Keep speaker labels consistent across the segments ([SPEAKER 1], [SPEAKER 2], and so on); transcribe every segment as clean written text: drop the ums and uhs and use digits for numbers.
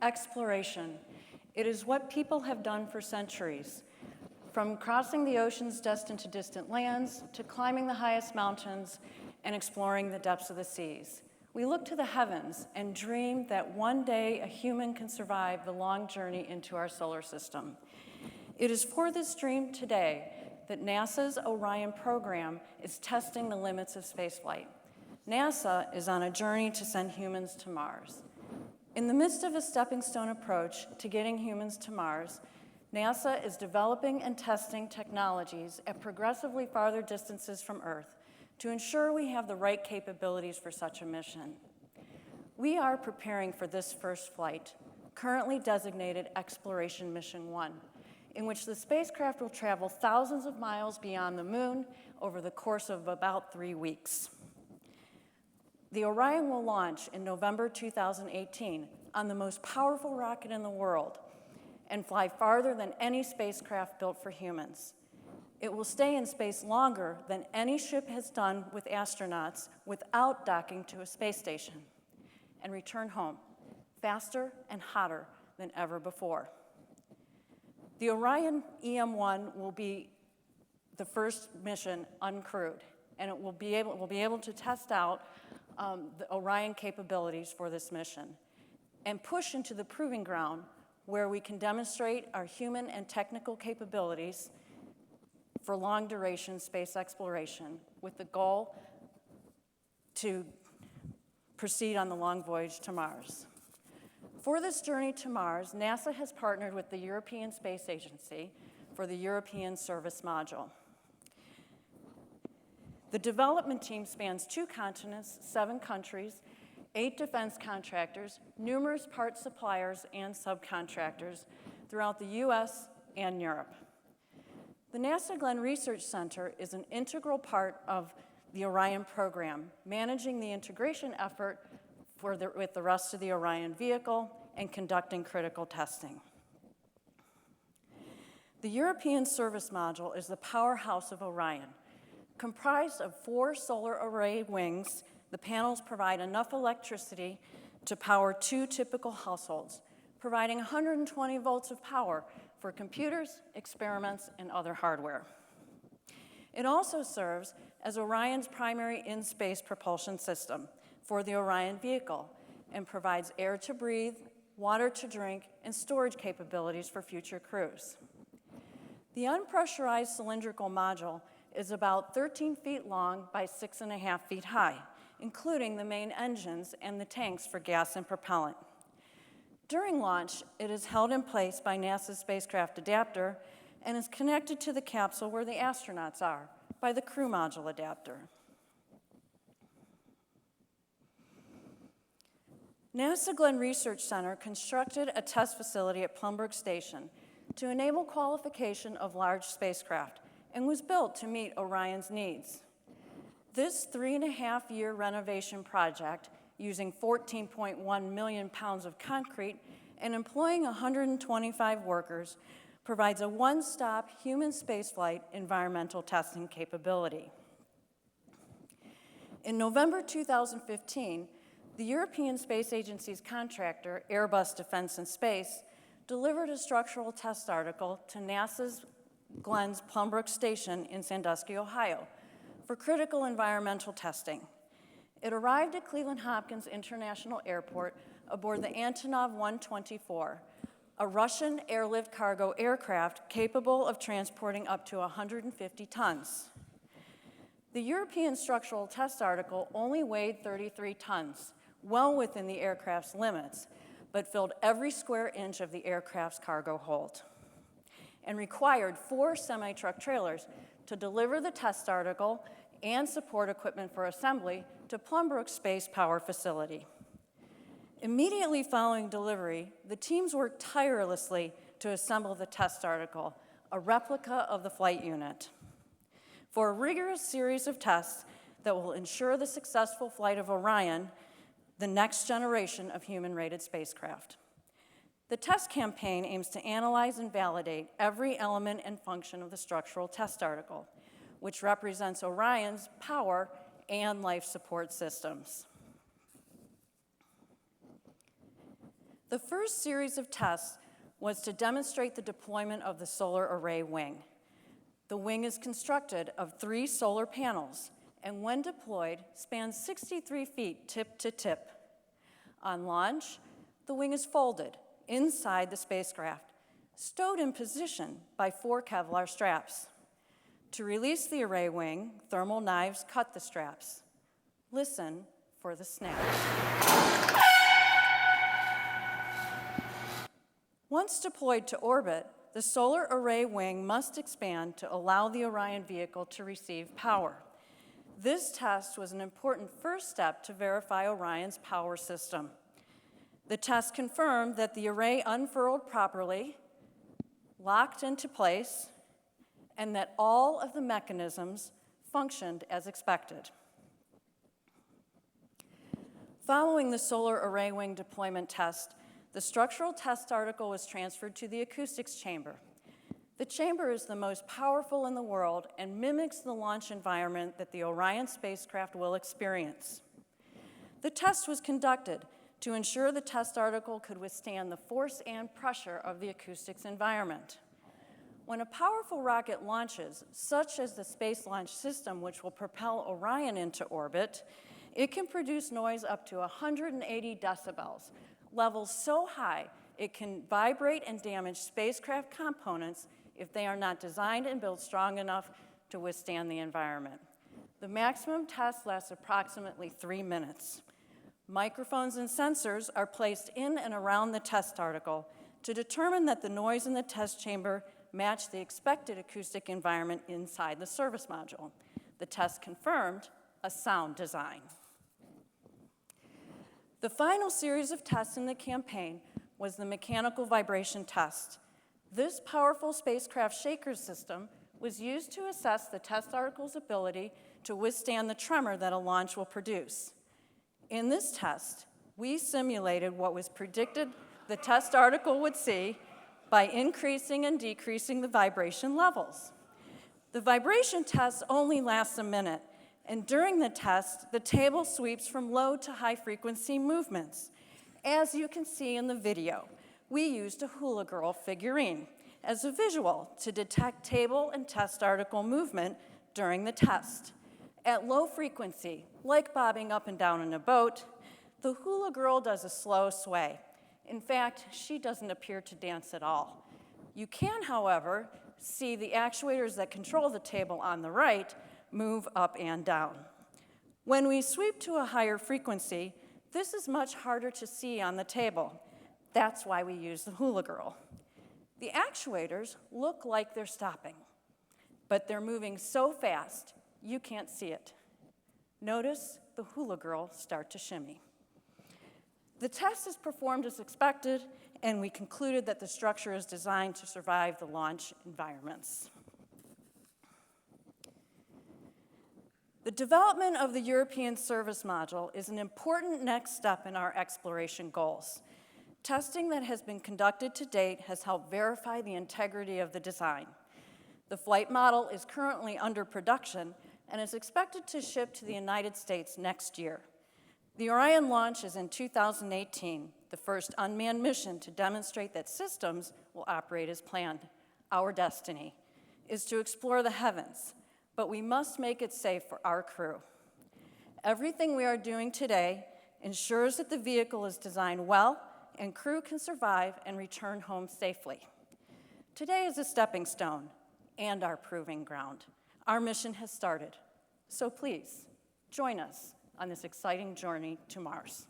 [SPEAKER 1] exploration. It is what people have done for centuries, from crossing the oceans destined to distant lands, to climbing the highest mountains, and exploring the depths of the seas. We look to the heavens and dream that one day a human can survive the long journey into our solar system. It is for this dream today that NASA's Orion program is testing the limits of spaceflight. NASA is on a journey to send humans to Mars. In the midst of a stepping stone approach to getting humans to Mars, NASA is developing and testing technologies at progressively farther distances from Earth to ensure we have the right capabilities for such a mission. We are preparing for this first flight, currently designated Exploration Mission 1, in which the spacecraft will travel thousands of miles beyond the moon over the course of about 3 weeks. The Orion will launch in November 2018 on the most powerful rocket in the world and fly farther than any spacecraft built for humans. It will stay in space longer than any ship has done with astronauts without docking to a space station, and return home faster and hotter than ever before. The Orion EM-1 will be the first mission uncrewed, and it will be able to test out the Orion capabilities for this mission and push into the proving ground where we can demonstrate our human and technical capabilities for long-duration space exploration with the goal to proceed on the long voyage to Mars. For this journey to Mars, NASA has partnered with the European Space Agency for the European Service Module. The development team spans 2 continents, 7 countries, 8 defense contractors, numerous parts suppliers and subcontractors throughout the US and Europe. The NASA Glenn Research Center is an integral part of the Orion program, managing the integration effort with the rest of the Orion vehicle and conducting critical testing. The European Service Module is the powerhouse of Orion. Comprised of 4 solar array wings, the panels provide enough electricity to power 2 typical households, providing 120 volts of power for computers, experiments, and other hardware. It also serves as Orion's primary in-space propulsion system for the Orion vehicle and provides air to breathe, water to drink, and storage capabilities for future crews. The unpressurized cylindrical module is about 13 feet long by 6.5 feet high, including the main engines and the tanks for gas and propellant. During launch, it is held in place by NASA's spacecraft adapter and is connected to the capsule where the astronauts are by the crew module adapter. NASA Glenn Research Center constructed a test facility at Plumbrook Station to enable qualification of large spacecraft and was built to meet Orion's needs. This 3.5-year renovation project, using 14.1 million pounds of concrete and employing 125 workers, provides a one-stop human spaceflight environmental testing capability. In November 2015, the European Space Agency's contractor, Airbus Defence and Space, delivered a structural test article to NASA's Glenn's Plumbrook Station in Sandusky, Ohio, for critical environmental testing. It arrived at Cleveland Hopkins International Airport aboard the Antonov 124, a Russian airlift cargo aircraft capable of transporting up to 150 tons. The European structural test article only weighed 33 tons, well within the aircraft's limits, but filled every square inch of the aircraft's cargo hold, and required 4 semi-truck trailers to deliver the test article and support equipment for assembly to Plumbrook Space Power Facility. Immediately following delivery, the teams worked tirelessly to assemble the test article, a replica of the flight unit, for a rigorous series of tests that will ensure the successful flight of Orion, the next generation of human-rated spacecraft. The test campaign aims to analyze and validate every element and function of the structural test article, which represents Orion's power and life support systems. The first series of tests was to demonstrate the deployment of the solar array wing. The wing is constructed of 3 solar panels, and when deployed, spans 63 feet tip to tip. On launch, the wing is folded inside the spacecraft, stowed in position by 4 Kevlar straps. To release the array wing, thermal knives cut the straps. Listen for the snap. Once deployed to orbit, the solar array wing must expand to allow the Orion vehicle to receive power. This test was an important first step to verify Orion's power system. The test confirmed that the array unfurled properly, locked into place, and that all of the mechanisms functioned as expected. Following the solar array wing deployment test, the structural test article was transferred to the acoustics chamber. The chamber is the most powerful in the world and mimics the launch environment that the Orion spacecraft will experience. The test was conducted to ensure the test article could withstand the force and pressure of the acoustics environment. When a powerful rocket launches, such as the Space Launch System, which will propel Orion into orbit, it can produce noise up to 180 decibels, levels so high it can vibrate and damage spacecraft components if they are not designed and built strong enough to withstand the environment. The maximum test lasts approximately 3 minutes. Microphones and sensors are placed in and around the test article to determine that the noise in the test chamber match the expected acoustic environment inside the service module. The test confirmed a sound design. The final series of tests in the campaign was the mechanical vibration test. This powerful spacecraft shaker system was used to assess the test article's ability to withstand the tremor that a launch will produce. In this test, we simulated what was predicted the test article would see by increasing and decreasing the vibration levels. The vibration test only lasts a minute, and during the test, the table sweeps from low to high frequency movements. As you can see in the video, we used a hula girl figurine as a visual to detect table and test article movement during the test. At low frequency, like bobbing up and down in a boat, the hula girl does a slow sway. In fact, she doesn't appear to dance at all. You can, however, see the actuators that control the table on the right move up and down. When we sweep to a higher frequency, this is much harder to see on the table. That's why we use the hula girl. The actuators look like they're stopping, but they're moving so fast you can't see it. Notice the hula girl start to shimmy. The test is performed as expected, and we concluded that the structure is designed to survive the launch environments. The development of the European Service Module is an important next step in our exploration goals. Testing that has been conducted to date has helped verify the integrity of the design. The flight model is currently under production and is expected to ship to the United States next year. The Orion launch is in 2018, the first unmanned mission to demonstrate that systems will operate as planned. Our destiny is to explore the heavens, but we must make it safe for our crew. Everything we are doing today ensures that the vehicle is designed well and crew can survive and return home safely. Today is a stepping stone and our proving ground. Our mission has started, so please join us on this exciting journey to Mars.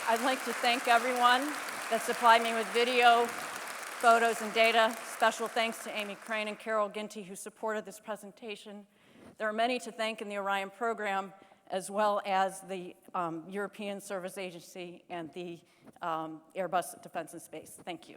[SPEAKER 1] I'd like to thank everyone that supplied me with video, photos, and data. Special thanks to Amy Crane and Carol Ginty, who supported this presentation. There are many to thank in the Orion program, as well as the European Service Agency and the Airbus Defence and Space. Thank you.